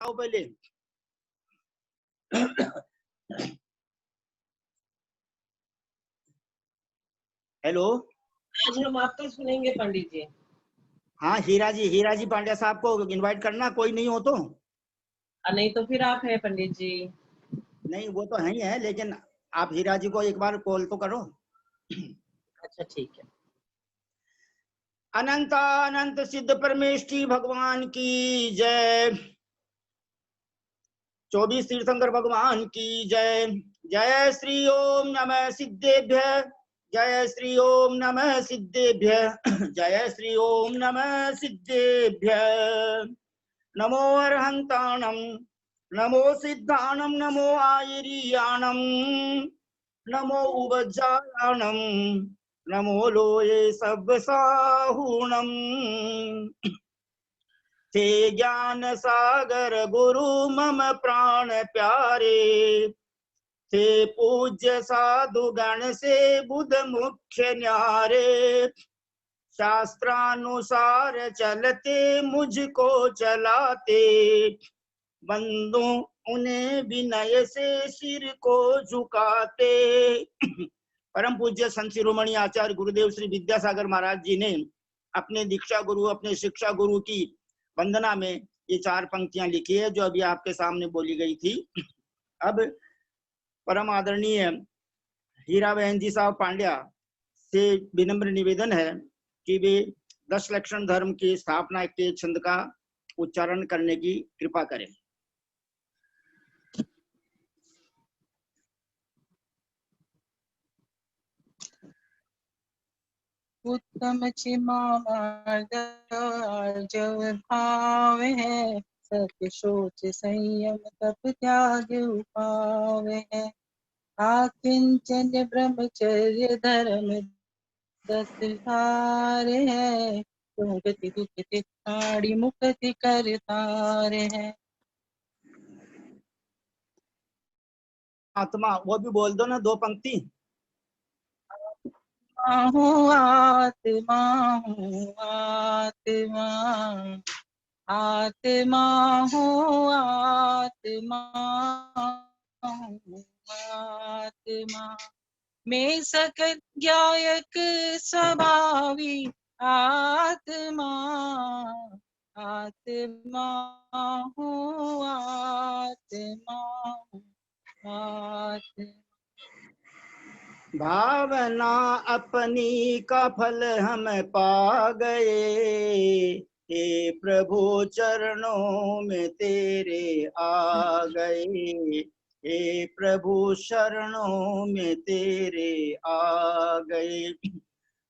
आओ पहले। हेलो, आज हम आपका सुनेंगे पंडित जी। हाँ हीरा जी पांड्या साहब को इनवाइट करना, कोई नहीं हो तो। नहीं तो फिर आप है पंडित जी। नहीं वो तो है ही है, लेकिन आप हीरा जी को एक बार कॉल तो करो। अच्छा ठीक है। अनंत अनंत सिद्ध परमेष्ठी भगवान की जय। 24 तीर्थंकर भगवान की जय। जय श्री ओम नमः सिद्धेभ्य। जय श्री ओम नमः सिद्धेभ्य। जय श्री ओम नमः सिद्धेभ्य। नमो अरहंताणम, नमो सिद्धाणम, नमो आयरियाणम, नमो उवज्जायाणम, नमो लोये सब साहूणम। थे ज्ञान सागर गुरु मम प्राण प्यारे, थे पूज्य साधु गण से बुध मुख्य न्यारे। शास्त्रानुसार चलते मुझको चलाते, बंदो उन्हें विनय से सिर को झुकाते। परम पूज्य संत शिरोमणि आचार्य गुरुदेव श्री विद्यासागर महाराज जी ने अपने दीक्षा गुरु, अपने शिक्षा गुरु की वंदना में ये 4 पंक्तियां लिखी है जो अभी आपके सामने बोली गई थी। अब परम आदरणीय हीरा बहन जी साहब पांड्या से विनम्र निवेदन है कि वे 10 लक्षण धर्म की स्थापना के छंद का उच्चारण करने की कृपा करें। उत्तम क्षमा जव भाव है, सत्य शोच संयम तप त्याग उपाव है। आकिंचन ब्रह्मचर्य धर्म 10 सार है, गति दुख तिखाड़ी मुक्ति करतार है। आत्मा वो भी बोल दो ना, 2 पंक्ति। हूँ आत्मा हूँ आत्मा, आत्मा हूँ आत्मा हूँ आत्मा, मैं सकल ज्ञायक स्वभावी आत्मा, आत्मा हूँ आत्मा आत्मा। भावना अपनी का फल हम पा गए, हे प्रभु चरणों में तेरे आ गए, हे प्रभु शरणों में तेरे आ गए।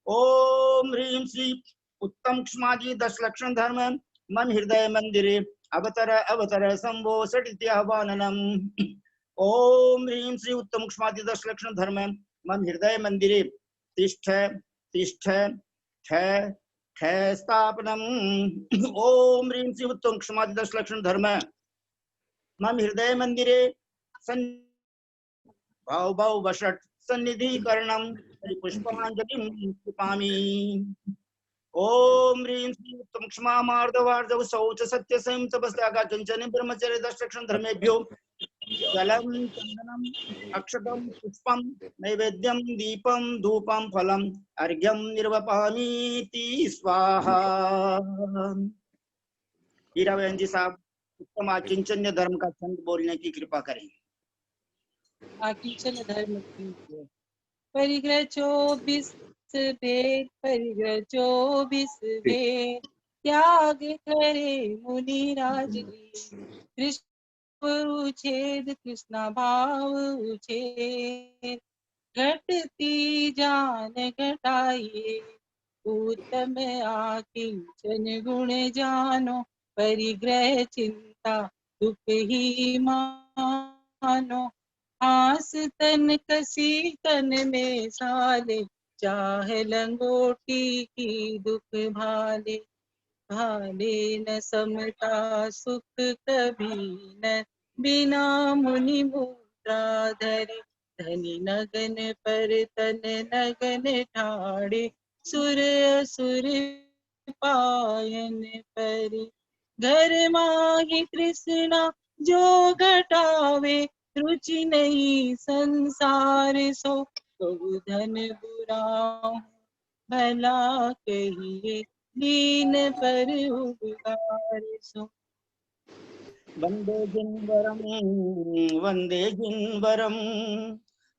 ओम ह्रीं श्री उत्तम क्षमाजी 10 लक्षण धर्म मन हृदय मंदिरे अवतर अवतर संभो सटित्याह्वाननम। ओम ह्रीं श्री उत्तम क्षमाजी 10 लक्षण धर्म मन हृदय मंदिरे तिष्ठ तिष्ठ ठय ठय स्थापनम। ओम ह्रीं श्री उत्तम क्षमाजी 10 लक्षण धर्म मन हृदय मंदिरे भाव भाव वषट सन्निधिकरणम पुष्पांजलिं कृपामि। ओम ह्रीं श्री उत्तम क्षमा मार्दवार्धव शौच सत्य संयम तपस्यागा चंचन ब्रह्मचर्य 10 लक्षण धर्मेभ्यो जलम चंदनम अक्षतम पुष्पम नैवेद्यम दीपम धूपम फलम अर्घ्यम निर्वपामीति स्वाहा। हीरा बहन जी साहब उत्तम आकिंचन्य धर्म का छंद बोलने की कृपा करें। आकिंचन धर्म की परिग्रह 24 वेद, परिग्रह 24 वेद, त्याग करे मुनि राज कृष्ण उच्छेद कृष्णा भाव उच्छेद, घटती जान घटाइए उत्तम आकिंचन गुण जानो, परिग्रह चिंता दुख ही मानो, आस तन कसी तन में साले, चाहे लंगोटी की दुख भाले, भाले न समता सुख कभी न, बिना मुनि मुद्रा धरे, धनी नगन पर तन नगन ठाड़े, सुर असुर पायन पर, घर माही कृष्णा जो घटावे, रुचि नहीं संसार सो, तो धन बुरा भला कहिए, दीन पर उपकार सो। वंदे जिनवरम वंदे जिनवरम,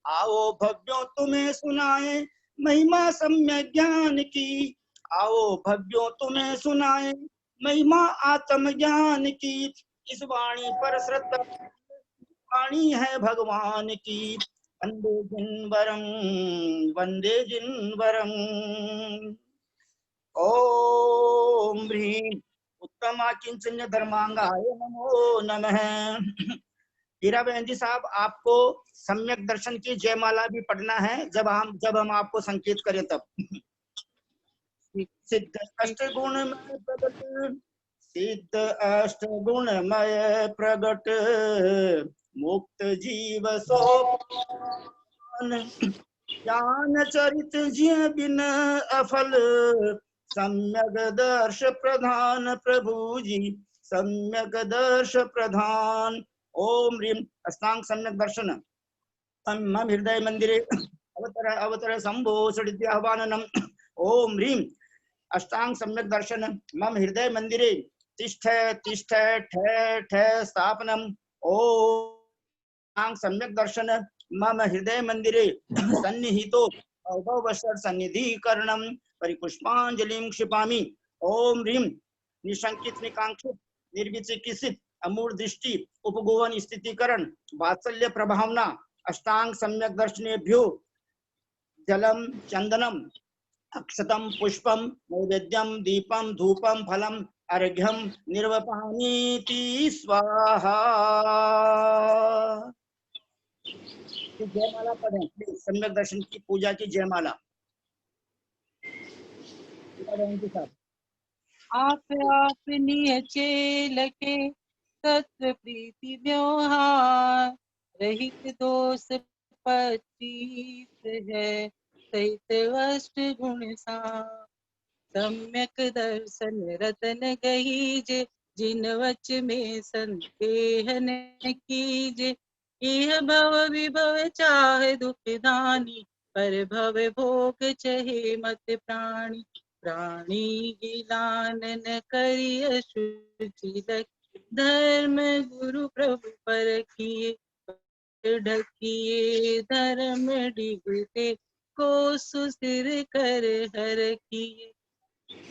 आओ भव्यों तुम्हें सुनाए महिमा सम्यक ज्ञान की, आओ भव्यों तुम्हें सुनाए महिमा आत्म ज्ञान की। इस वाणी पर श्रद्धा, वाणी है भगवान की। वंदे जिनवरम वंदे जिनवरम। ओम ह्रीं उत्तमा किंचन्य धर्मांगाय नमो नमः। हीरा बहन जी साहब, आपको सम्यक दर्शन की जयमाला भी पढ़ना है जब हम आपको संकेत करें तब। सिद्ध अष्ट गुणमय प्रगट, सिद्ध अष्ट गुणमय प्रगट, मुक्त जीव सो ज्ञान चरित जिय बिन अफल, सम्यक दर्श प्रधान प्रभु जी, सम्यक दर्श प्रधान। ओम ह्रीं अष्टांग सम्यक दर्शन मम हृदय मंदिरे अवतर अवतर संभो सडित्याह्वाननम। ओम ह्रीं अष्टांग सम्यक दर्शन मम हृदय मंदिरे तिष्ठ तिष्ठ ठ ठ स्थापनम। ओम सम्यक दर्शन मम हृदय मंदिरे सन्निहितो अववशर सन्निधिकरणम परिपुष्पांजलिं क्षिपामि। ओम ह्रीं निशंकित निकांक्षित निर्विचिकित्सित अमूढ़ दृष्टि उपगोवन स्थितिकरण वात्सल्य प्रभावना अष्टांग सम्यक दर्शनेभ्यो जलम चंदनम अक्षतम पुष्पम नैवेद्यम दीपम धूपम फलम अर्घ्यम निर्वपानीति स्वाहा। जयमाला पढ़ें प्लीज, सम्यक दर्शन की पूजा की जयमाला। आप नियचे लके तत्व प्रीति व्यवहार, रहित दोष 25 है, सहित अष्ट गुण सार। सम्यक दर्शन रतन गहीजे, जिन वच में संदेह न कीजे। यह भव विभव चाहे दुख दानी, पर भव भोग चहे मत प्राणी। प्राणी गिलान न करिय शुचि लखि, धर्म गुरु प्रभु परखिए। ढकिए धर्म डिगते, को सुसिर कर हर किए।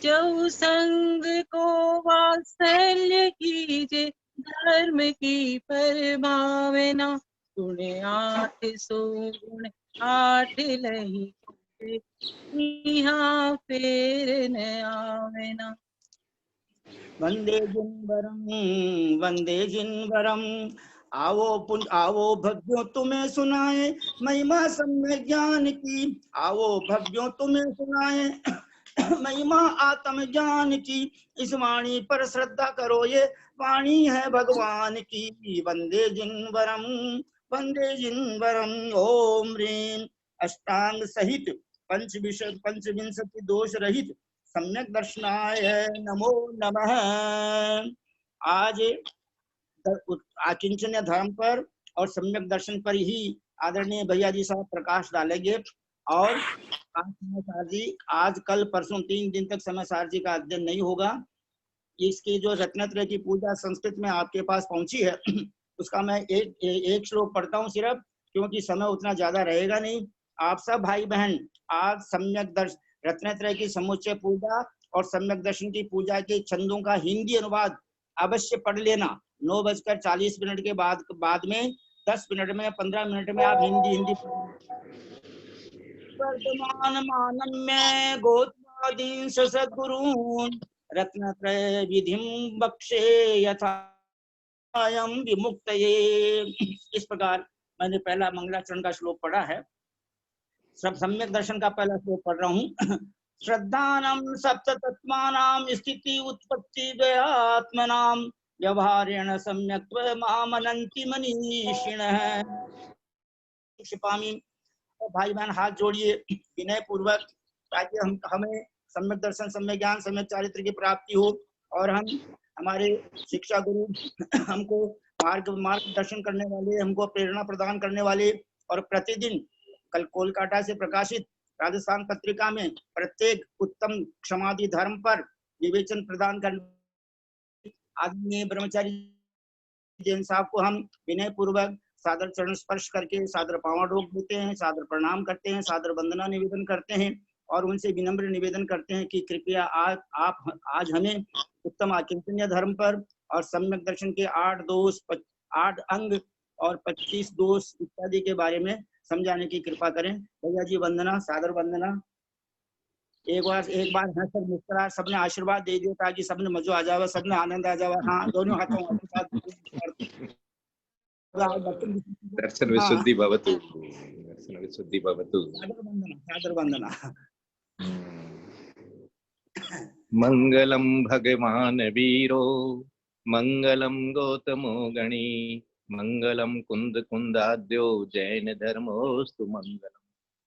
जो संग को वात्सल्य कीजे, धर्म की परभावना। गुण 8 सो गुण 8 लही, यहाँ फेर न आवेना। वंदे जिनवरम, आओ भव्यों तुम्हें सुनाए महिमा सम्य ज्ञान की, आओ भव्यों तुम्हें सुनाए महिमा आत्म ज्ञान की। इस वाणी पर श्रद्धा करो, ये वाणी है भगवान की। वंदे जिनवरम वंदे जिनवरम। ओम ह्रीं अष्टांग सहित पंचविंशति दोष रहित सम्यक दर्शनाय नमो नमः। आज आकिंचन्य धर्म पर और सम्यक दर्शन पर ही आदरणीय भैया जी साहब प्रकाश डालेंगे। और समय जी आज कल परसों 3 दिन तक समय सार जी का अध्ययन नहीं होगा। इसकी जो रत्नत्रय की पूजा संस्कृत में आपके पास पहुंची है उसका मैं एक श्लोक पढ़ता हूँ सिर्फ, क्योंकि समय उतना ज्यादा रहेगा नहीं। आप सब भाई बहन आज सम्यक दर्शन रत्नत्रय की समुच्चय पूजा और सम्यक दर्शन की पूजा के छंदों का हिंदी अनुवाद अवश्य पढ़ लेना। 9:40 के बाद में 10 मिनट में 15 मिनट में आप हिंदी वर्तमान मानम में गोत्वादीन सद्गुरून रत्नत्रय विधिम बक्षे यथा विमुक्तये। इस प्रकार मैंने पहला मंगलाचरण का श्लोक पढ़ा है। सब सम्यक दर्शन का पहला श्लोक पढ़ रहा हूँ। श्रद्धानम सप्त तत्वानाम स्थिति उत्पत्ति द्वयात्मनाम व्यवहारेण सम्यक्त्व मामनन्ति मनीषिणः। क्षिपामि। भाई बहन हाथ जोड़िए विनय पूर्वक, ताकि हमें सम्यक दर्शन सम्यक ज्ञान सम्यक चारित्र की प्राप्ति हो और हम हमारे शिक्षा गुरु, हमको मार्गदर्शन करने वाले, हमको प्रेरणा प्रदान करने वाले, और प्रतिदिन कल कोलकाता से प्रकाशित राजस्थान पत्रिका में प्रत्येक उत्तम क्षमादि धर्म पर विवेचन प्रदान करने आदरणीय ब्रह्मचारी जैन साहब को हम विनय पूर्वक सादर चरण स्पर्श करके सादर पांव डोक देते हैं, सादर प्रणाम करते हैं, सादर वंदना निवेदन करते हैं और उनसे विनम्र निवेदन करते हैं कि कृपया आप आज हमें उत्तम आकिंचन्य धर्म पर और सम्यक दर्शन के 8 अंग और 25 दोष इत्यादि के बारे में समझाने की कृपा करें। भैया जी वंदना, सादर वंदना। एक बार हंसकर मुस्कुरा सबने आशीर्वाद दे दिया ताकि सबने मजा आ जावे, सबने आनंद आ जावे। हाँ, दोनों हाथों दर्शन विशुद्धि भवतु, दर्शन विशुद्धि भवतु। सादर वंदना। मंगलम भगवान वीरो, मंगलम गौतमो गणी, मंगलम कुंद कुंदाद्यो जैन धर्मोस्तु मंगलम।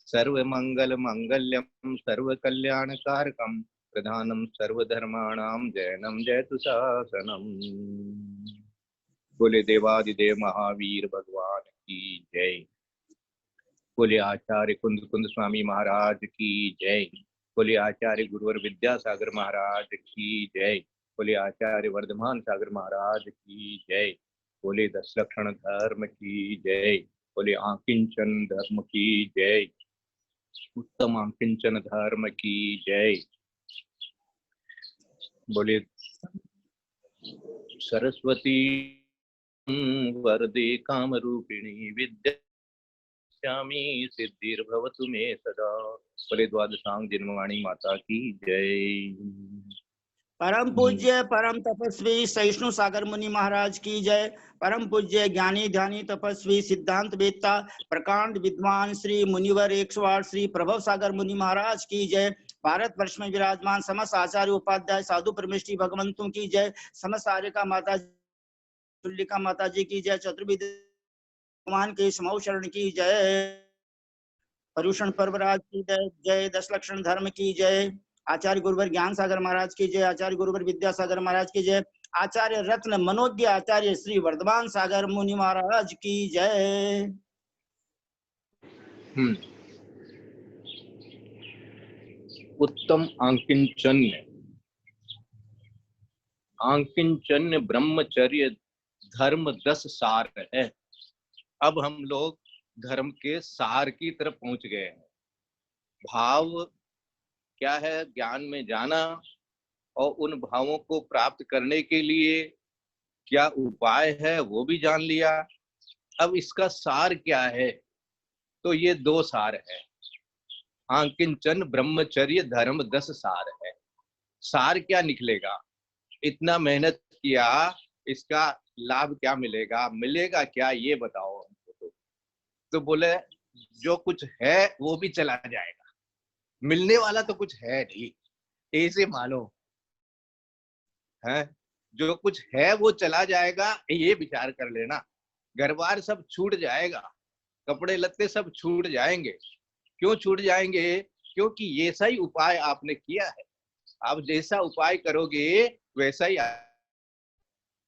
सर्व मंगल मंगल्यम सर्व कल्याण कारकम, प्रधानम सर्वधर्माणाम जैनम जयतु शासनम। बोले देवादिदेव महावीर भगवान की जय। बोले आचार्य कुंद कुंद स्वामी महाराज की जय। बोले आचार्य गुरुवर विद्यासागर महाराज की जय। बोले आचार्य वर्धमान सागर महाराज की जय। बोले दशलक्षण धर्म की जय। बोले आकिंचन धर्म की जय। उत्तम आकिंचन धर्म की जय। बोले सरस्वती वरदे काम रूपिणी विद्यामी सिद्धिर्भवतु मे सदा। बोले द्वादशांग जिनवाणी माता की जय। परम पूज्य परम तपस्वी सहिष्णु सागर मुनि महाराज की जय। परम पूज्य ज्ञानी ध्यानी तपस्वी सिद्धांत वेत्ता प्रकांड विद्वान श्री मुनिवर 108 श्री प्रभव सागर मुनि महाराज की जय। भारत वर्ष में विराजमान समस्त आचार्य उपाध्याय साधु परमेष्ठी भगवंतों की जय। समस्त आर्यका माता तुल्लिका माता जी की जय। चतुर्विद भगवान के समौ शरण की जय। परुषण पर्वराज की जय। जय दशलक्षण धर्म की जय। आचार्य गुरुवर ज्ञान सागर महाराज की जय। आचार्य गुरुवर विद्यासागर महाराज की जय। आचार्य रत्न मनोज्ञ आचार्य श्री वर्धमान सागर मुनि महाराज की जय। उत्तम आकिंचन्य, आकिंचन्य ब्रह्मचर्य धर्म 10 सार है। अब हम लोग धर्म के सार की तरफ पहुंच गए हैं। भाव क्या है? ज्ञान में जाना और उन भावों को प्राप्त करने के लिए क्या उपाय है वो भी जान लिया। अब इसका सार क्या है? तो ये 2 सार है। आकिंचन ब्रह्मचर्य धर्म 10 सार है। सार क्या निकलेगा? इतना मेहनत किया, इसका लाभ क्या मिलेगा? मिलेगा क्या ये बताओ हमको। तो बोले जो कुछ है वो भी चला जाएगा, मिलने वाला तो कुछ है नहीं, ऐसे मानो है। जो कुछ है वो चला जाएगा, ये विचार कर लेना। घर बार सब छूट जाएगा, कपड़े लत्ते सब छूट जाएंगे। क्यों छूट जाएंगे? क्योंकि ये सही उपाय आपने किया है। आप जैसा उपाय करोगे वैसा ही।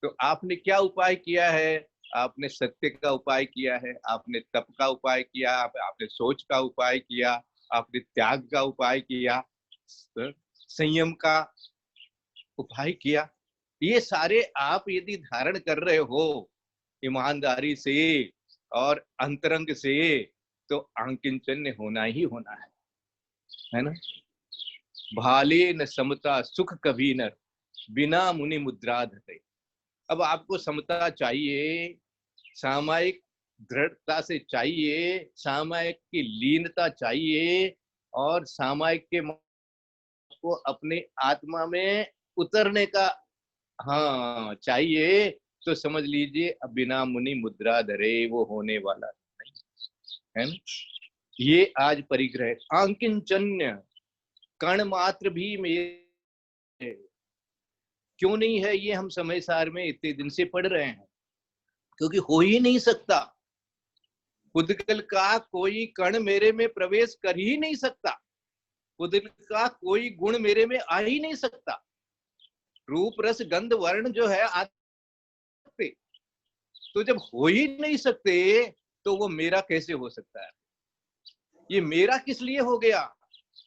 तो आपने क्या उपाय किया है? आपने सत्य का उपाय किया है, आपने तप का उपाय किया, आपने सोच का उपाय किया, आपने त्याग का उपाय किया, संयम का उपाय किया। ये सारे आप यदि धारण कर रहे हो ईमानदारी से और अंतरंग से, तो आकिंचन्य होना ही होना है ना। भाले न समता सुख कभी न, बिना मुनि मुद्रा धरे। अब आपको समता चाहिए, सामायिक दृढ़ता से चाहिए, सामायिक की लीनता चाहिए, और सामायिक के को अपने आत्मा में उतरने का चाहिए। तो समझ लीजिए अब बिना मुनि मुद्रा धरे वो होने वाला नहीं है ना। ये आज परिग्रह आकिंचन्य कण मात्र भी मेरे क्यों नहीं है, ये हम समय सार में इतने दिन से पढ़ रहे हैं। क्योंकि हो ही नहीं सकता। पुद्गल का कोई कण मेरे में प्रवेश कर ही नहीं सकता। पुद्गल का कोई गुण मेरे में आ ही नहीं सकता। रूप रस गंध वर्ण जो है आते, तो जब हो ही नहीं सकते तो वो मेरा कैसे हो सकता है? ये मेरा किस लिए हो गया?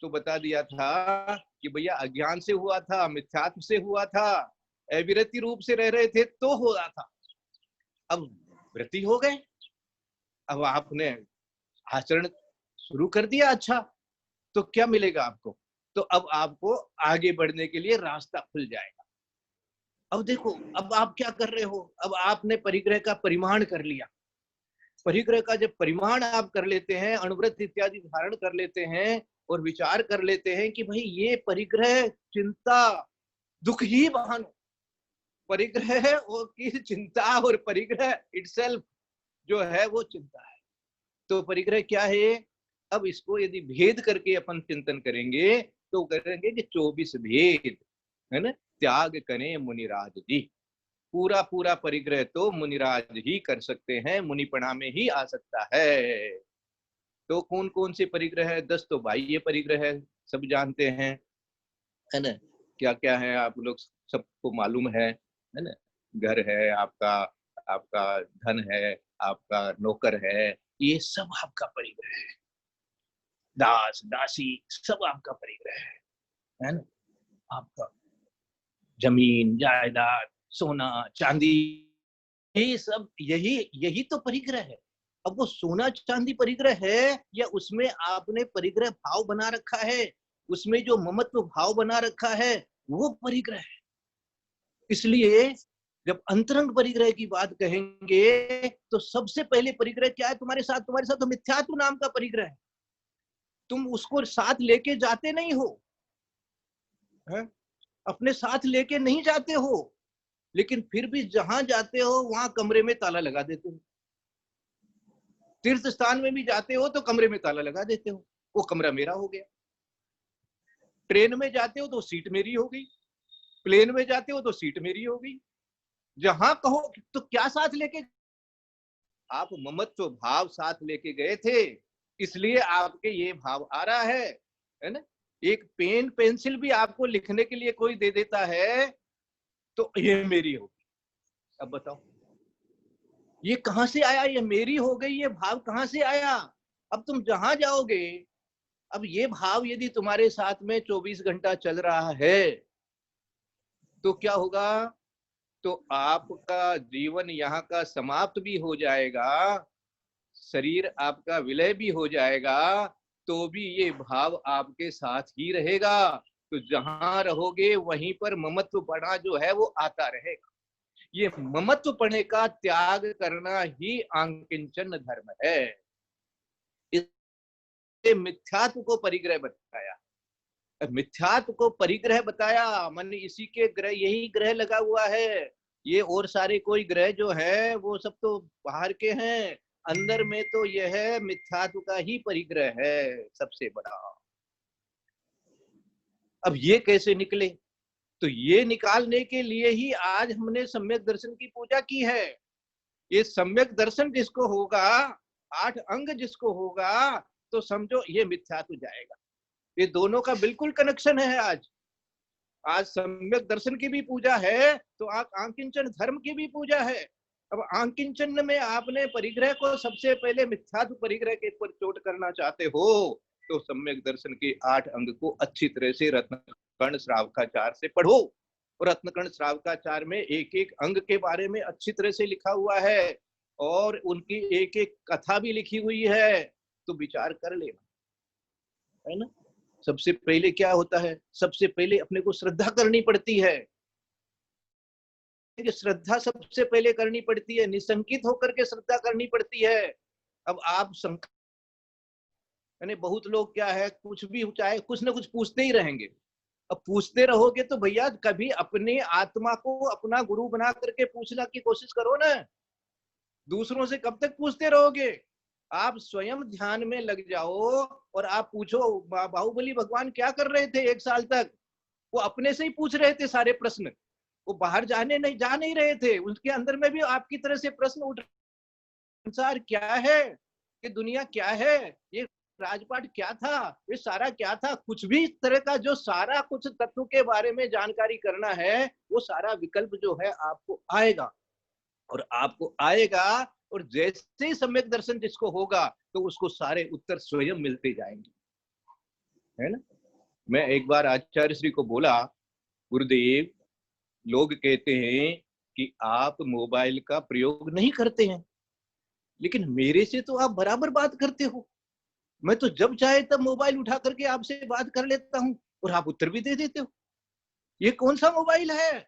तो बता दिया था कि भैया अज्ञान से हुआ था, मिथ्यात्व से हुआ था, अविरति रूप से रह रहे थे तो हो रहा था। अब वृत्ति हो गए, अब आपने आचरण शुरू कर दिया, अच्छा तो क्या मिलेगा आपको? तो अब आपको आगे बढ़ने के लिए रास्ता खुल जाएगा। अब देखो, अब आप क्या कर रहे हो? अब आपने परिग्रह का परिमाण कर लिया। परिग्रह का जब परिमाण आप कर लेते हैं, अणुव्रत इत्यादि धारण कर लेते हैं और विचार कर लेते हैं कि भाई ये परिग्रह चिंता दुख ही बहानो, परिग्रह और की चिंता और परिग्रह इटसेल्फ जो है वो चिंता है। तो परिग्रह क्या है? अब इसको यदि भेद करके अपन चिंतन करेंगे तो करेंगे कि 24 भेद है ना, त्याग करें मुनिराज जी। पूरा पूरा परिग्रह तो मुनिराज ही कर सकते हैं, मुनिपणा में ही आ सकता है। तो कौन कौन से परिग्रह है? 10 तो बाह्य परिग्रह है, सब जानते हैं, है ना। क्या क्या है आप लोग सबको मालूम है ना। घर है आपका, आपका धन है, आपका नौकर है, ये सब आपका परिग्रह है। दास दासी सब आपका परिग्रह है ना। आपका जमीन जायदाद सोना चांदी ये सब यही यही तो परिग्रह है। अब वो सोना चांदी परिग्रह है या उसमें आपने परिग्रह भाव बना रखा है, उसमें जो ममत्व भाव बना रखा है वो परिग्रह है। इसलिए जब अंतरंग परिग्रह की बात कहेंगे तो सबसे पहले परिग्रह क्या है तुम्हारे साथ? तुम्हारे साथ तो मिथ्यात्व नाम का परिग्रह है। तुम उसको साथ लेके जाते नहीं हो, है? अपने साथ लेके नहीं जाते हो, लेकिन फिर भी जहां जाते हो वहां कमरे में ताला लगा देते हो। तीर्थ स्थान में भी जाते हो तो कमरे में ताला लगा देते हो, वो कमरा मेरा हो गया। ट्रेन में जाते हो तो सीट मेरी हो गई, प्लेन में जाते हो तो सीट मेरी हो गई। जहां कहो तो क्या साथ लेके? आप ममत्व भाव साथ लेके गए थे, इसलिए आपके ये भाव आ रहा है ना। एक पेन पेंसिल भी आपको लिखने के लिए कोई दे देता है तो ये मेरी होगी। अब बताओ ये कहां से आया? ये मेरी हो गई, ये भाव कहां से आया? अब तुम जहां जाओगे, अब ये भाव यदि तुम्हारे साथ में 24 घंटा चल रहा है तो क्या होगा? तो आपका जीवन यहाँ का समाप्त भी हो जाएगा, शरीर आपका विलय भी हो जाएगा, तो भी ये भाव आपके साथ ही रहेगा। तो जहां रहोगे वहीं पर ममत्व पड़ा जो है वो आता रहेगा। ये ममत्व पड़े का त्याग करना ही आंकिंचन धर्म है। इसे मिथ्यात्व को परिग्रह बताया, मिथ्यात्व को परिग्रह बताया, मन इसी के ग्रह, यही ग्रह लगा हुआ है। ये और सारे कोई ग्रह जो है वो सब तो बाहर के हैं, अंदर में तो यह मिथ्यात्व का ही परिग्रह है सबसे बड़ा। अब ये कैसे निकले? तो ये निकालने के लिए ही आज हमने सम्यक दर्शन की पूजा की है। ये सम्यक दर्शन जिसको होगा, 8 अंग जिसको होगा, तो समझो ये मिथ्यात्व जाएगा। ये दोनों का बिल्कुल कनेक्शन है। आज सम्यक दर्शन की भी पूजा है तो आंकिंचन धर्म की भी पूजा है। अब आंकिंचन में आपने परिग्रह को सबसे पहले मिथ्यात्व परिग्रह के ऊपर चोट करना चाहते हो तो सम्यक दर्शन के 8 अंग को अच्छी तरह से रत्नकर्ण श्रावकाचार से पढ़ो। और रत्नकर्ण श्रावकाचार में एक एक अंग के बारे में अच्छी तरह से लिखा हुआ है और उनकी एक एक कथा भी लिखी हुई है, तो विचार कर लेना, है ना। सबसे पहले क्या होता है? सबसे पहले अपने को श्रद्धा करनी पड़ती है। श्रद्धा सबसे पहले करनी पड़ती है, निसंकित होकर के श्रद्धा करनी पड़ती है। अब आप यानी बहुत लोग क्या है, कुछ भी चाहे कुछ ना कुछ पूछते ही रहेंगे। अब पूछते रहोगे तो भैया कभी अपने आत्मा को अपना गुरु बना करके पूछना की कोशिश करो ना। दूसरों से कब तक पूछते रहोगे? आप स्वयं ध्यान में लग जाओ और आप पूछो बाहुबली भगवान क्या कर रहे थे 1 साल तक? वो अपने से ही पूछ रहे थे सारे प्रश्न, वो बाहर जा नहीं रहे थे। उनके अंदर में भी आपकी तरह से प्रश्न उठ, संसार क्या है, ये दुनिया क्या है, ये राजपाट क्या था, ये सारा क्या था, कुछ भी इस तरह का जो सारा कुछ तत्व के बारे में जानकारी करना है, वो सारा विकल्प जो है आपको आएगा। और आपको आएगा, और जैसे ही सम्यक दर्शन जिसको होगा तो उसको सारे उत्तर स्वयं मिलते जाएंगे, है ना। मैं एक बार आचार्य श्री को बोला, गुरुदेव, लोग कहते हैं कि आप मोबाइल का प्रयोग नहीं करते हैं, लेकिन मेरे से तो आप बराबर बात करते हो। मैं तो जब चाहे तब मोबाइल उठा करके आपसे बात कर लेता हूं और आप उत्तर भी दे देते हो। ये कौन सा मोबाइल है?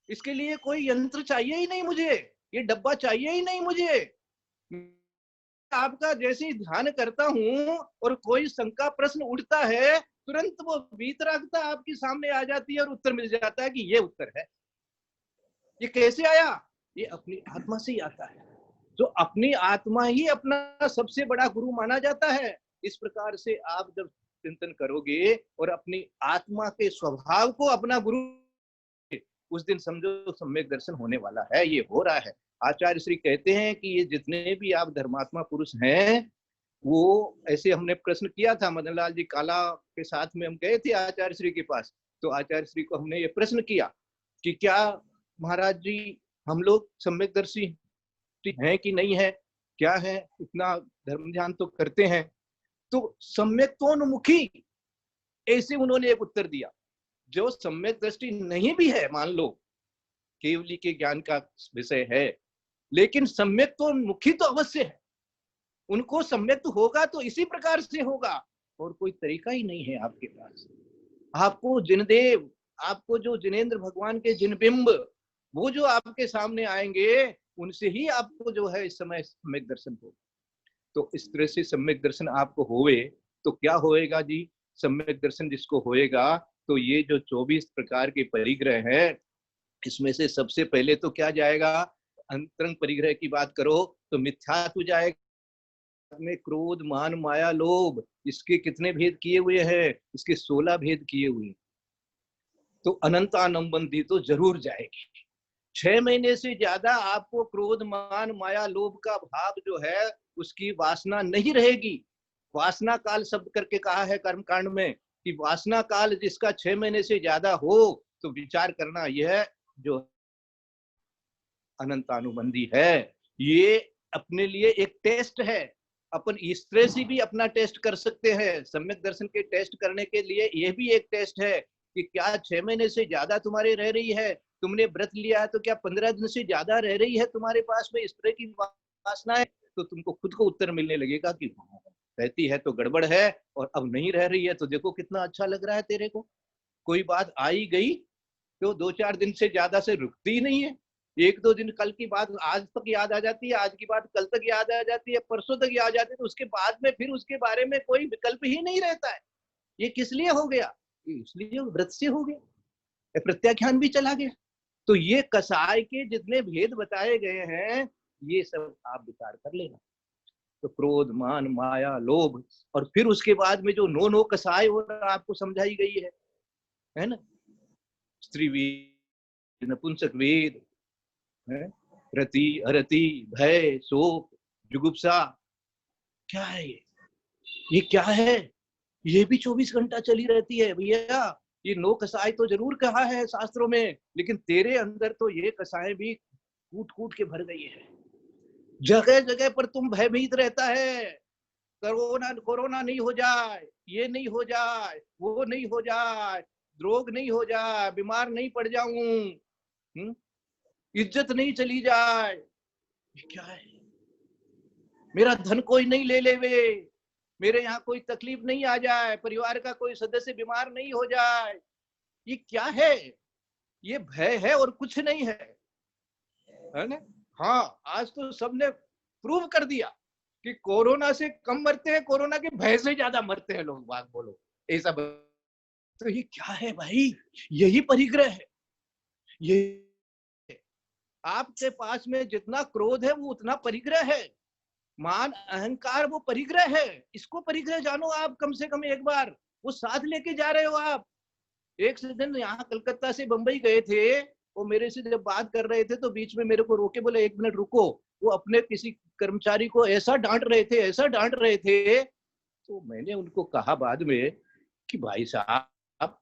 इसके लिए कोई यंत्र चाहिए ही नहीं मुझे, ये डब्बा चाहिए ही नहीं मुझे। आपका जैसे ही ध्यान करता हूं और कोई शंका प्रश्न उठता है, तुरंत वो वीतरागता आपके सामने आ जाती है और उत्तर मिल जाता है कि ये उत्तर है। ये कैसे आया? ये अपनी आत्मा से ही आता है। तो अपनी आत्मा ही अपना सबसे बड़ा गुरु माना जाता है। इस प्रकार से आप जब चिंतन करोगे और अपनी आत्मा के स्वभाव को अपना गुरु, उस दिन समझो सम्यक दर्शन होने वाला है, ये हो रहा है। आचार्य श्री कहते हैं कि ये जितने भी आप धर्मात्मा पुरुष हैं, वो ऐसे हमने प्रश्न किया था, मदन लाल जी काला के साथ में हम गए थे आचार्य श्री के पास, तो आचार्य श्री को हमने ये प्रश्न किया कि क्या महाराज जी हम लोग सम्यकदर्शी हैं कि नहीं है, क्या है, इतना धर्म ध्यान तो करते हैं, तो सम्यक्तोन्मुखी, ऐसे उन्होंने एक उत्तर दिया। जो सम्यक दृष्टि नहीं भी है, मान लो केवली के ज्ञान का विषय है, लेकिन सम्यक्तोन्मुखी तो अवश्य है। उनको सम्यक होगा तो इसी प्रकार से होगा, और कोई तरीका ही नहीं है आपके पास। आपको जिनदेव, आपको जो जिनेंद्र भगवान के जिनबिंब, वो जो आपके सामने आएंगे, उनसे ही आपको जो है इस समय सम्यक दर्शन होगा। तो इस तरह से सम्यक दर्शन आपको होवे तो क्या होएगा जी? सम्यक दर्शन जिसको होएगा तो ये जो 24 प्रकार के परिग्रह हैं, इसमें से सबसे पहले तो क्या जाएगा? अंतरंग परिग्रह की बात करो तो मिथ्यात्व जाएगा, में क्रोध, मान, माया, लोभ, इसके कितने भेद किए हुए हैं? इसके 16 भेद किए हुए। तो अनंतानंबंदी तो जरूर जाएगी। 6 महीने से ज्यादा आपको क्रोध, मान, माया, लोभ का भाव जो है उसकी वासना नहीं रहेगी। वासना काल शब्द करके कहा है कर्म कांड में कि वासना काल जिसका 6 महीने से ज्यादा हो तो विचार करना, यह जो अनंतानुबंधी है, ये अपने लिए एक टेस्ट है। अपन इस तरह से भी अपना टेस्ट कर सकते हैं। सम्यक दर्शन के टेस्ट करने के लिए यह भी एक टेस्ट है कि क्या 6 महीने से ज्यादा तुम्हारे रह रही है, तुमने व्रत लिया है तो क्या 15 दिन से ज्यादा रह रही है तुम्हारे पास में इस तरह की वासना है, तो तुमको खुद को उत्तर मिलने लगेगा कि रहती है तो गड़बड़ है, और अब नहीं रह रही है तो देखो कितना अच्छा लग रहा है तेरे को। कोई बात आई गई तो 2-4 दिन से ज्यादा से रुकती ही नहीं है। 1-2 दिन कल की बात आज तक याद आ जाती है, आज की बात कल तक याद आ जाती है, परसों तक याद आ जाती है, तो उसके बाद में फिर उसके बारे में कोई विकल्प ही नहीं रहता है। ये किस लिए हो गया? इसलिए व्रत से हो गया, प्रत्याख्यान भी चला गया। तो ये कसाय के जितने भेद बताए गए हैं, ये सब आप विचार कर लेना। तो क्रोध, मान, माया, लोभ, और फिर उसके बाद में जो नो कसाय और आपको समझाई गई है ना, स्त्री वेद, नपुंसक वेद, रति, अरति, भय, शोक, जुगुप्सा, क्या है ये क्या है? ये भी 24 घंटा चली रहती है भैया। ये 9 कसाय तो जरूर कहा है शास्त्रों में, लेकिन तेरे अंदर तो ये कसाएं भी कूट कूट के भर गई है। जगह जगह पर तुम भयभीत रहता है, कोरोना नहीं हो जाए, ये नहीं हो जाए, वो नहीं हो जाए, रोग नहीं हो जाए, बीमार नहीं पड़ जाऊं, इज्जत नहीं चली जाए, ये क्या है? मेरा धन कोई नहीं ले लेवे, मेरे यहाँ कोई तकलीफ नहीं आ जाए, परिवार का कोई सदस्य बीमार नहीं हो जाए, ये क्या है? ये भय है और कुछ नहीं है ना? हाँ, आज तो सबने प्रूव कर दिया कि कोरोना से कम मरते हैं, कोरोना के भय से ज्यादा मरते हैं लोग। बात बोलो ऐसा। तो ये क्या है भाई? यही परिग्रह है। ये आपके पास में जितना क्रोध है वो उतना परिग्रह है, मान अहंकार वो परिग्रह है। इसको परिग्रह जानो आप कम से कम एक बार, वो साथ लेके जा रहे हो आप। एक दिन यहाँ कलकत्ता से बंबई गए थे, वो मेरे से जब बात कर रहे थे तो बीच में मेरे को रोके, बोले 1 मिनट रुको। वो अपने किसी कर्मचारी को ऐसा डांट रहे थे तो मैंने उनको कहा बाद में कि भाई साहब,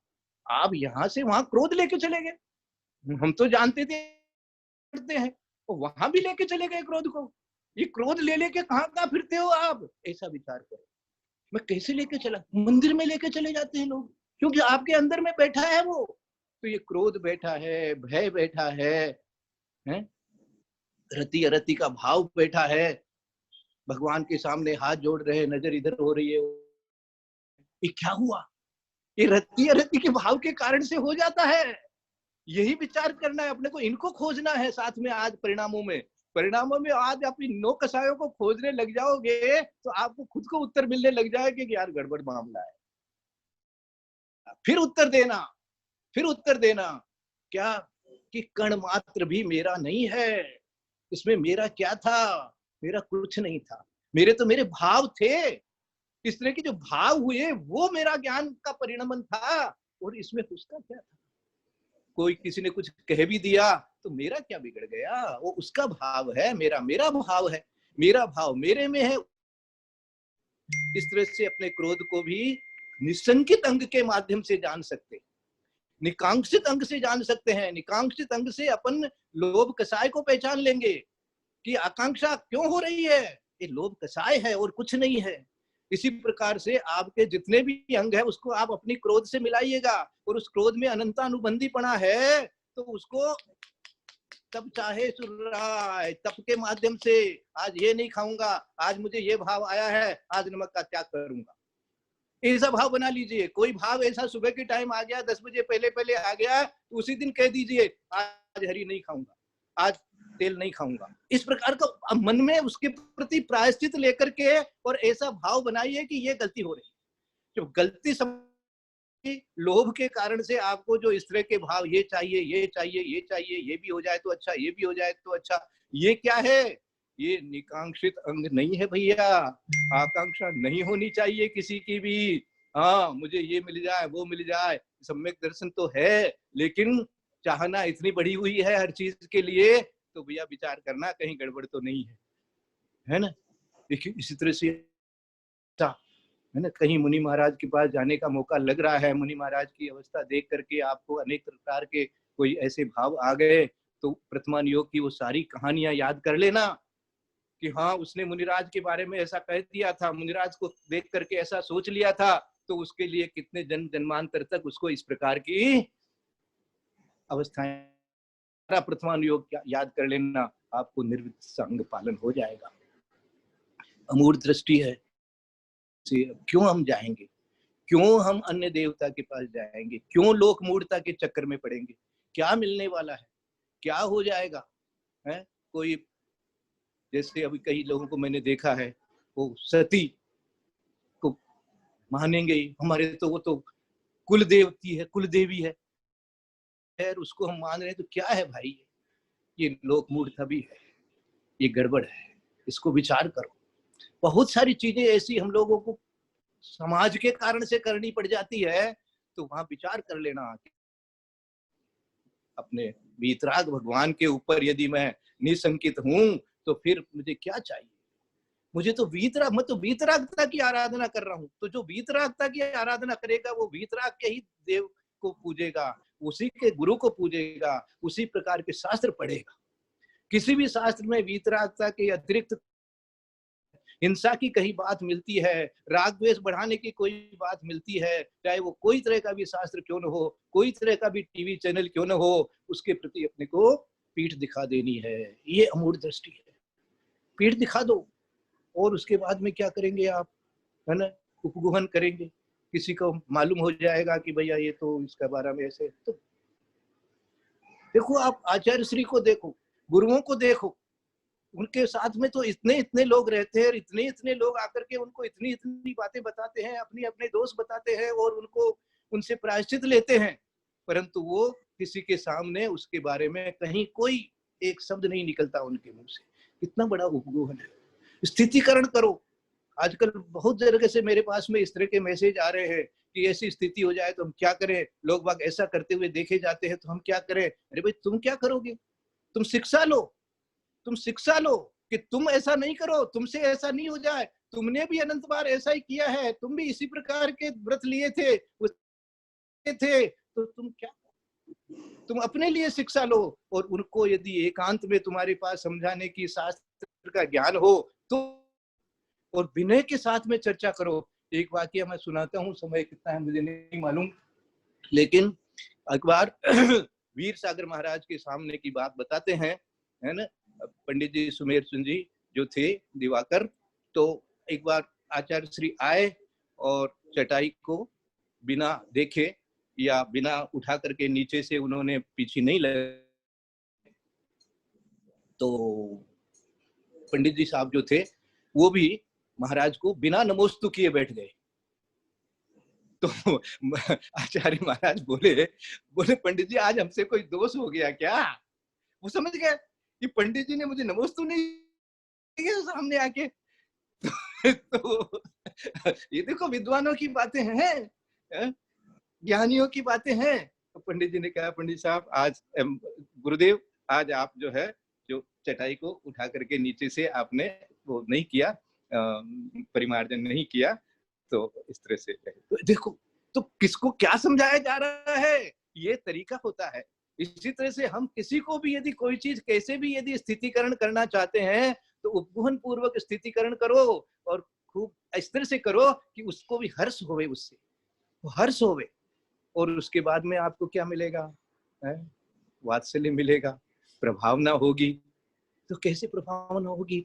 आप यहाँ से वहां क्रोध लेके चले गए, हम तो जानते थे करते हैं, और वहां भी लेके चले गए क्रोध को। ये क्रोध ले लेके कहाँ कहाँ फिरते हो आप, ऐसा विचार करो। मैं कैसे लेके चला, मंदिर में लेके चले जाते हैं लोग, क्योंकि आपके अंदर में बैठा है वो। तो ये क्रोध बैठा है, भय बैठा है, रति अरति का भाव बैठा है, भगवान के सामने हाथ जोड़ रहे, नजर इधर हो रही है। ये क्या हुआ? ये रति अरति के भाव के कारण से हो जाता है। यही विचार करना है अपने को, इनको खोजना है साथ में। आज परिणामों में आज आप इन 9 कसायों को खोजने लग जाओगे तो आपको खुद को उत्तर मिलने लग जाएगा कि यार गड़बड़ मामला है। फिर उत्तर देना क्या कि कण मात्र भी मेरा नहीं है। इसमें मेरा क्या था? मेरा कुछ नहीं था। मेरे भाव थे। इस तरह के जो भाव हुए वो मेरा ज्ञान का परिणमन था, और इसमें उसका क्या था? कोई किसी ने कुछ कह भी दिया तो मेरा क्या बिगड़ गया? वो उसका भाव है, मेरा भाव है, मेरा भाव मेरे में है। इस तरह से अपने क्रोध को भी निसंकित अंग के माध्यम से जान सकते हैं, निकांक्षित अंग से जान सकते हैं। निकांक्षित अंग से अपन लोभ कसाय को पहचान लेंगे कि आकांक्षा क्यों हो रही है, ये लोभ कसाय है और कुछ नहीं है। इसी प्रकार से आपके जितने भी अंग है उसको आप अपनी क्रोध से मिलाइएगा, और उस क्रोध में अनंतानुबंधीपना है तो उसको तब चाहे सुराय तप के माध्यम से, आज ये नहीं खाऊंगा, आज मुझे ये भाव आया है, आज नमक का त्याग करूंगा, ऐसा भाव बना लीजिए। कोई भाव ऐसा सुबह के टाइम आ गया, 10 बजे पहले आ गया, तो उसी दिन कह दीजिए आज हरी नहीं खाऊंगा, आज तेल नहीं खाऊंगा। इस प्रकार का मन में उसके प्रति प्रायश्चित लेकर के और ऐसा भाव बनाइए कि ये गलती हो रही है। जो गलती लोभ के कारण से आपको जो इस तरह के भाव, ये चाहिए, ये चाहिए, ये चाहिए, ये भी हो जाए तो अच्छा, ये भी हो जाए तो अच्छा, ये क्या है? ये निकांक्षित अंग नहीं है भैया। आकांक्षा नहीं होनी चाहिए किसी की भी। हाँ, मुझे ये मिल जाए, वो मिल जाए, सम्यक दर्शन तो है, लेकिन चाहना इतनी बढ़ी हुई है हर चीज के लिए, तो भैया विचार करना कहीं गड़बड़ तो नहीं है ना? देखिए इसी तरह से है ना, कहीं मुनि महाराज के पास जाने का मौका लग रहा है, मुनि महाराज की अवस्था देख करके आपको अनेक प्रकार के कोई ऐसे भाव आ गए, तो प्रथमान योग की वो सारी कहानियां याद कर लेना कि हाँ, उसने मुनिराज के बारे में ऐसा कह दिया था, मुनिराज को देख करके ऐसा सोच लिया था, तो उसके लिए कितने जन्मांतर तक उसको इस प्रकार की अवस्थाएं। प्रथमान योग याद कर लेना, आपको निर्वित संग पालन हो जाएगा। अमूर्त दृष्टि है, क्यों हम जाएंगे, क्यों हम अन्य देवता के पास जाएंगे, क्यों लोक मूढ़ता के चक्कर में पड़ेंगे? क्या मिलने वाला है, क्या हो जाएगा है? कोई जैसे अभी कई लोगों को मैंने देखा है, वो सती को मानेंगे ही, हमारे तो वो तो कुल देवती है, कुल देवी है, उसको हम मान रहे हैं, तो क्या है भाई? ये लोक मूढ़ता भी है, ये गड़बड़ है, इसको विचार करो। बहुत सारी चीजें ऐसी हम लोगों को समाज के कारण से करनी पड़ जाती है, तो वहां विचार कर लेना। अपने वीतराग भगवान के ऊपर यदि मैं निसंकित हूं, तो फिर मुझे क्या चाहिए? मुझे तो वीतराग, मैं तो वीतरागता की आराधना कर रहा हूं, तो जो वीतरागता की आराधना करेगा वो वीतराग के ही देव को पूजेगा, उसी के गुरु को पूजेगा, उसी प्रकार के शास्त्र पढ़ेगा। किसी भी शास्त्र में वीतरागता के अतिरिक्त हिंसा की कहीं बात मिलती है, राग द्वेष बढ़ाने की कोई बात मिलती है, चाहे वो कोई तरह का भी शास्त्र क्यों न हो, कोई तरह का भी टीवी चैनल क्यों न हो, उसके प्रति अपने को पीठ दिखा देनी है। ये अमूर्त दृष्टि है, पीठ दिखा दो। और उसके बाद में क्या करेंगे आप, है ना? उपगुहन करेंगे, किसी को मालूम हो जाएगा कि भैया ये तो इसके बारे में ऐसे। तो देखो, आप आचार्य श्री को देखो, गुरुओं को देखो, उनके साथ में तो इतने लोग रहते हैं, इतने लोग आकर के उनको इतनी बातें बताते हैं, अपने दोष बताते हैं और उनको उनसे प्रायश्चित लेते हैं, परंतु वो किसी के सामने उसके बारे में कहीं कोई एक शब्द नहीं निकलता उनके मुंह से। कितना बड़ा उपगोहन है। स्थितिकरण करो। आजकल बहुत जगह से मेरे पास में इस तरह के मैसेज आ रहे हैं कि ऐसी स्थिति हो जाए तो हम क्या करें, लोग बाग ऐसा करते हुए देखे जाते हैं तो हम क्या करें। अरे भाई, तुम क्या करोगे? तुम शिक्षा लो कि तुम ऐसा नहीं करो, तुमसे ऐसा नहीं हो जाए, तुमने भी अनंत बार ऐसा ही किया है, तुम भी इसी प्रकार के व्रत लिए थे तो तुम अपने लिए शिक्षा लो, और उनको यदि एकांत में तुम्हारे पास समझाने की शास्त्र का ज्ञान हो तो, और विनय के साथ में चर्चा करो। एक वाक्य मैं सुनाता हूँ, समय कितना है मुझे नहीं मालूम, लेकिन एक बार वीर सागर महाराज के सामने की बात बताते हैं, है ना। पंडित जी सुमेर सिंह जी जो थे दिवाकर, तो एक बार आचार्य श्री आए और चटाई को बिना देखे या बिना उठा करके नीचे से उन्होंने पीछे नहीं लगे, तो पंडित जी साहब जो थे वो भी महाराज को बिना नमोस्तु किए बैठ गए। तो आचार्य महाराज बोले पंडित जी आज हमसे कोई दोष हो गया क्या? वो समझ गए कि पंडित जी ने मुझे नमोस्तु नहीं किया सामने आके। तो ये देखो विद्वानों की बातें हैं, ज्ञानियों की बातें हैं। तो पंडित जी ने कहा, पंडित साहब आज गुरुदेव आज आप जो है जो चटाई को उठा करके नीचे से आपने वो नहीं किया, परिमार्जन नहीं किया, तो इस तरह से तो देखो तो किसको क्या समझाया जा रहा है, ये तरीका होता है। इसी तरह से हम किसी को भी यदि कोई चीज कैसे भी यदि स्थितिकरण करना चाहते हैं तो उपगुहन पूर्वक स्थितिकरण करो, और खूब इस तरह से करो कि उसको भी हर्ष होवे, उससे हर्ष होवे, और उसके बाद में आपको क्या मिलेगा, वात्सल्य मिलेगा, प्रभावना होगी। तो कैसे प्रभावना होगी?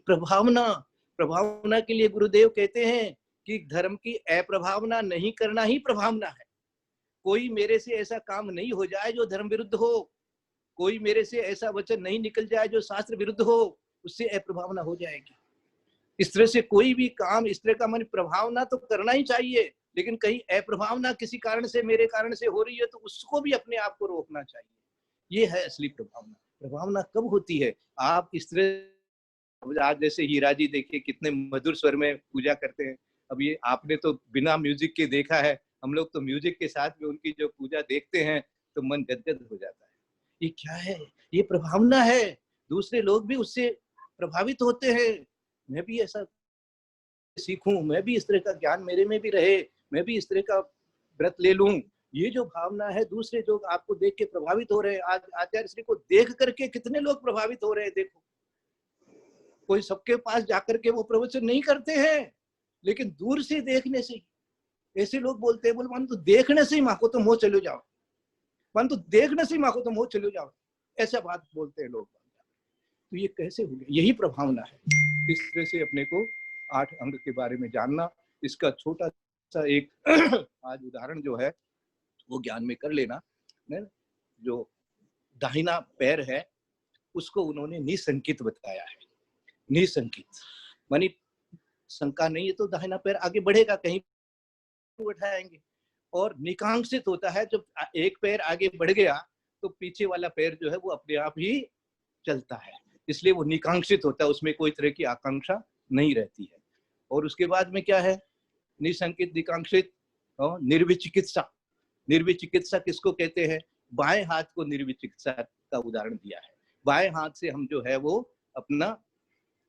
प्रभावना के लिए गुरुदेव कहते हैं कि धर्म की अप्रभावना नहीं करना ही प्रभावना है। कोई मेरे से ऐसा काम नहीं हो जाए जो धर्म विरुद्ध हो, कोई मेरे से ऐसा वचन नहीं निकल जाए जो शास्त्र विरुद्ध हो, उससे अप्रभावना हो जाएगी। इस तरह से कोई भी काम इस तरह का मन प्रभावना तो करना ही चाहिए, लेकिन कहीं अप्रभावना किसी कारण से मेरे कारण से हो रही है तो उसको भी अपने आप को रोकना चाहिए। ये है असली प्रभावना। प्रभावना कब होती है? आप इस तरह, आज जैसे हीरा जी देखिए कितने मधुर स्वर में पूजा करते हैं। अब ये आपने तो बिना म्यूजिक के देखा है, हम लोग तो म्यूजिक के साथ में उनकी जो पूजा देखते हैं तो मन गदगद हो जाता है। ये क्या है? ये प्रभावना है, दूसरे लोग भी उससे प्रभावित होते हैं। मैं भी ऐसा सीखूं, मैं भी इस तरह का ज्ञान मेरे में भी रहे, मैं भी इस तरह का व्रत ले लूं। ये जो भावना है, दूसरे जो आपको देख के प्रभावित हो रहे हैं, आज आचार्य श्री को देख करके कितने लोग प्रभावित हो रहे हैं। देखो, कोई सबके पास जाकर के वो प्रवचन नहीं करते हैं, लेकिन दूर से देखने से ऐसे लोग बोलते हैं, बोले मान तो देखने से ही माँ को तुम हो चलो जाओ, मान तो देखने से ही माँ को तुम हो चलो जाओ, ऐसा बात बोलते हैं लोग। तो ये कैसे हो गया? यही प्रभावना है। इस तरह से अपने को 8 अंग के बारे में जानना, इसका छोटा सा एक आज उदाहरण जो है वो ज्ञान में कर लेना। जो दाहिना पैर है उसको उन्होंने निसंकित बताया है। निसंकित मानी शंका नहीं है तो दाहिना पैर आगे बढ़ेगा, कहीं उठाएंगे। और निकांक्षित होता है, जब एक पैर आगे बढ़ गया तो पीछे वाला पैर जो है वो अपने आप ही चलता है, इसलिए वो निकांक्षित होता है, उसमें कोई तरह की आकांक्षा नहीं रहती है। और उसके बाद में क्या है? निसंकित, निकांक्षित, निर्विचिकित्सा। निर्विचिकित्सा किसको कहते हैं? बाएं हाथ को निर्विचिकित्सा का उदाहरण दिया है। बाएं हाथ से हम जो है वो अपना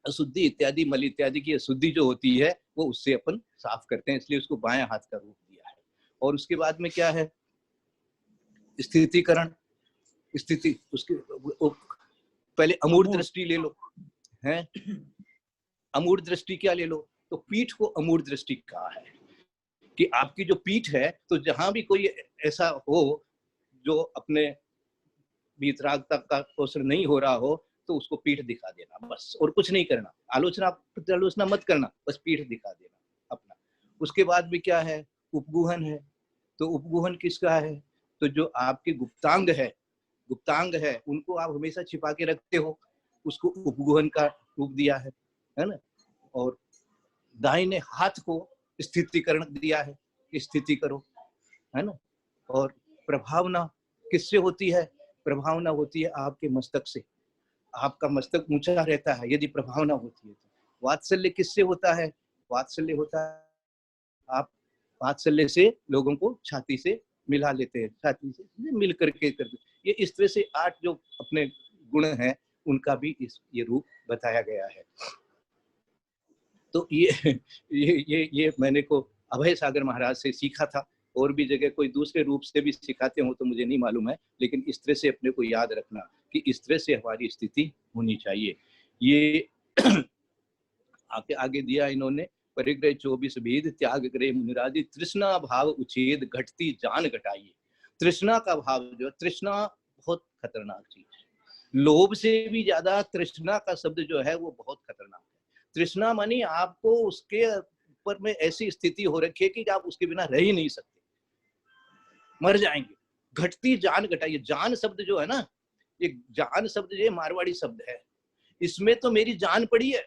अशुद्धि इत्यादि, मल इत्यादि की अशुद्धि जो होती है वो उससे अपन साफ करते हैं, इसलिए उसको बाएं हाथ का रूप दिया है। और उसके बाद में क्या है? स्थितिकरण। स्थिति, उसके पहले अमूढ़ दृष्टि ले लो, हैं? अमूढ़ दृष्टि क्या ले लो? तो पीठ को अमूढ़ दृष्टि कहा है कि आपकी जो पीठ है, तो जहां भी कोई ऐसा हो जो अपने वीतरागता का पोषण नहीं हो रहा हो तो उसको पीठ दिखा देना, बस, और कुछ नहीं करना। आलोचना मत करना, बस पीठ दिखा देना अपना। उसके बाद भी क्या है? उपगुहन है। तो उपगुहन किसका है? तो जो आपके गुप्तांग है उनको आप हमेशा छिपा के रखते हो, उसको उपगुहन का रूप दिया है ना। और दाहिने हाथ को स्थितिकरण दिया है कि स्थिति करो, है ना। और प्रभावना किससे होती है? प्रभावना होती है आपके मस्तक से। आपका मस्तक ऊंचा रहता है यदि प्रभावना होती है तो। वात्सल्य किससे होता है? वात्सल्य होता है आप वात्सल्य से लोगों को छाती से मिला लेते हैं, छाती से मिल करके करते। ये इस तरह से 8 जो अपने गुण हैं उनका भी ये रूप बताया गया है। तो ये मैंने को अभय सागर महाराज से सीखा था। और भी जगह कोई दूसरे रूप से भी सिखाते हो तो मुझे नहीं मालूम है, लेकिन इस तरह से अपने को याद रखना कि इस तरह से हमारी स्थिति होनी चाहिए। ये आगे दिया इन्होंने, परिग्रह 24 भेद त्याग करे मुनिराजी, तृष्णा भाव उच्छेद घटती जान घटाइए। तृष्णा का भाव जो, तृष्णा बहुत खतरनाक चीज है। लोभ से भी ज्यादा तृष्णा का शब्द जो है वो बहुत खतरनाक है। तृष्णा मानी आपको उसके ऊपर में ऐसी स्थिति हो रखी है कि आप उसके बिना रह ही नहीं सकते, मर जाएंगे। घटती जान घटाइए। जान शब्द जो है ना, ये जान शब्द ये मारवाड़ी शब्द है। इसमें तो मेरी जान पड़ी है,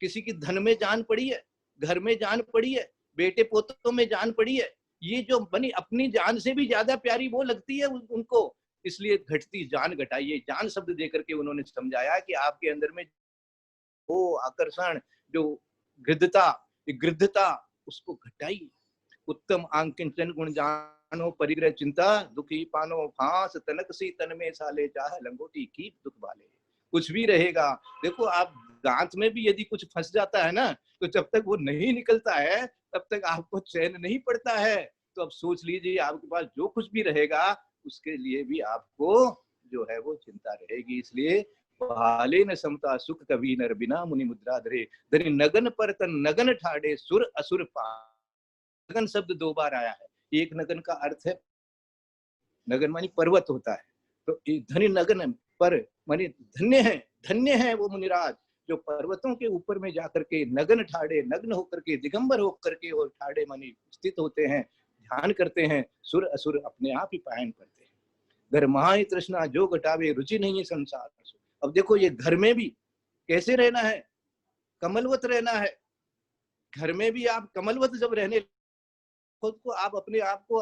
किसी की धन में जान पड़ी है, घर में जान पड़ी है, बेटे पोतों में जान पड़ी है। ये जो बनी अपनी जान से भी ज्यादा प्यारी वो लगती है उनको, इसलिए घटती जान घटाइए। जान शब्द देकर के उन्होंने समझाया कि आपके अंदर में वो आकर्षण, जो गृद्धता, उसको घटाइए। उत्तम आंकिंचन गुण जानो, परिग्रह चिंता दुखी पानो फांस, तनक सी तन में साले चाह लंगोटी की दुख वाले। कुछ भी रहेगा, देखो आप दांत में भी यदि कुछ फंस जाता है ना, तो जब तक वो नहीं निकलता है तब तक आपको चैन नहीं पड़ता है। तो अब सोच लीजिए आपके पास जो कुछ भी रहेगा उसके लिए भी आपको जो है वो चिंता रहेगी। इसलिए भाले न समता सुख कभी नर बिना, मुनि मुद्रा धरे धरे नगन पर तन नगन ठाड़े सुर असुर पा। नगन शब्द 2 बार आया है। एक नगन का अर्थ है, नगन मानी पर्वत होता है, तो धनी नगन पर मानी धन्य है वो मुनिराज जो पर्वतों के ऊपर में जाकर के नगन ठाड़े, नग्न होकर के, दिगंबर होकर के और ठाड़े मानी स्थित होते हैं, ध्यान करते हैं। सुर असुर अपने आप ही पायन करते हैं। घर महा तृष्णा जो घटावे, रुचि नहीं है संसार। अब देखो ये घर में भी कैसे रहना है, कमलवत रहना है। घर में भी आप कमलवत जब रहने, खुद को आप अपने आप को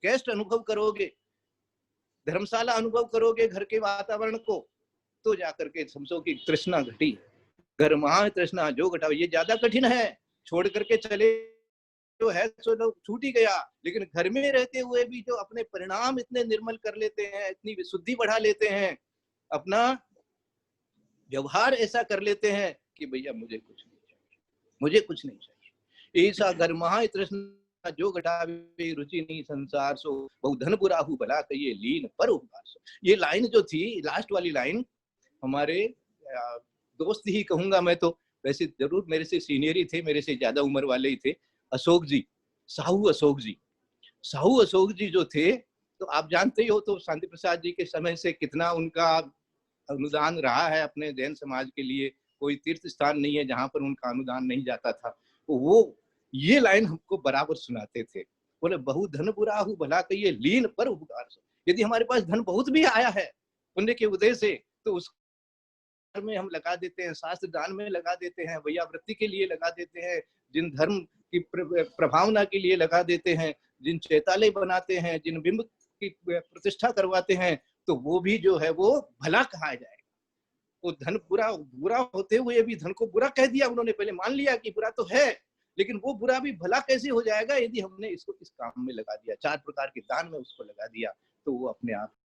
गेस्ट अनुभव करोगे, धर्मशाला अनुभव करोगे घर के वातावरण को, तो जाकर के समझो कि तृष्णा घटी है। घर महा तृष्णा जो घटाओ, ये ज्यादा कठिन है। छोड़ करके चले जो है तो छूट ही गया, लेकिन घर में रहते हुए भी जो अपने परिणाम इतने निर्मल कर लेते हैं, इतनी विशुद्धि बढ़ा लेते हैं, अपना व्यवहार ऐसा कर लेते हैं कि भैया मुझे कुछ नहीं चाहिए, मुझे कुछ नहीं चाहिए। ऐसा घर महा तृष्णा जो घटावे, रुचि नहीं संसार सो, बहु धन बुराहु भला कहिए लीन पर उपकार सो। ये लाइन जो थी, लास्ट वाली लाइन, हमारे दोस्त ही कहूंगा मैं तो, वैसे जरूर मेरे से सीनियर ही थे, मेरे से ज्यादा उम्र वाले ही थे, अशोक जी, साहू अशोक जी जो थे, तो आप जानते ही हो तो शांति प्रसाद जी के समय से कितना उनका अनुदान रहा है अपने जैन समाज के लिए। कोई तीर्थ स्थान नहीं है जहां पर उनका अनुदान नहीं जाता था। तो वो ये लाइन हमको बराबर सुनाते थे, बोले बहु धन बुराहु भला कहिए लीन पर उपकार सो। यदि हमारे पास धन बहुत भी आया है पुण्य के उदय से, तो उस में हम लगा देते हैं, शास्त्र दान में लगा देते हैं, वैयावृत्ति के लिए लगा देते हैं, जिन धर्म की प्रभावना के लिए लगा देते हैं, जिन चैतालय बनाते हैं, जिन बिंब की प्रतिष्ठा करवाते हैं, तो वो भी जो है वो भला कहा जाएगा। वो धन बुरा होते हुए भी धन को बुरा कह दिया उन्होंने। पहले मान लिया कि बुरा तो है, लेकिन वो बुरा भी भला कैसे हो जाएगा यदि हमने इसको इस काम में लगा दिया, 4 प्रकार के दान में उसको लगा दिया, तो वो अपने आप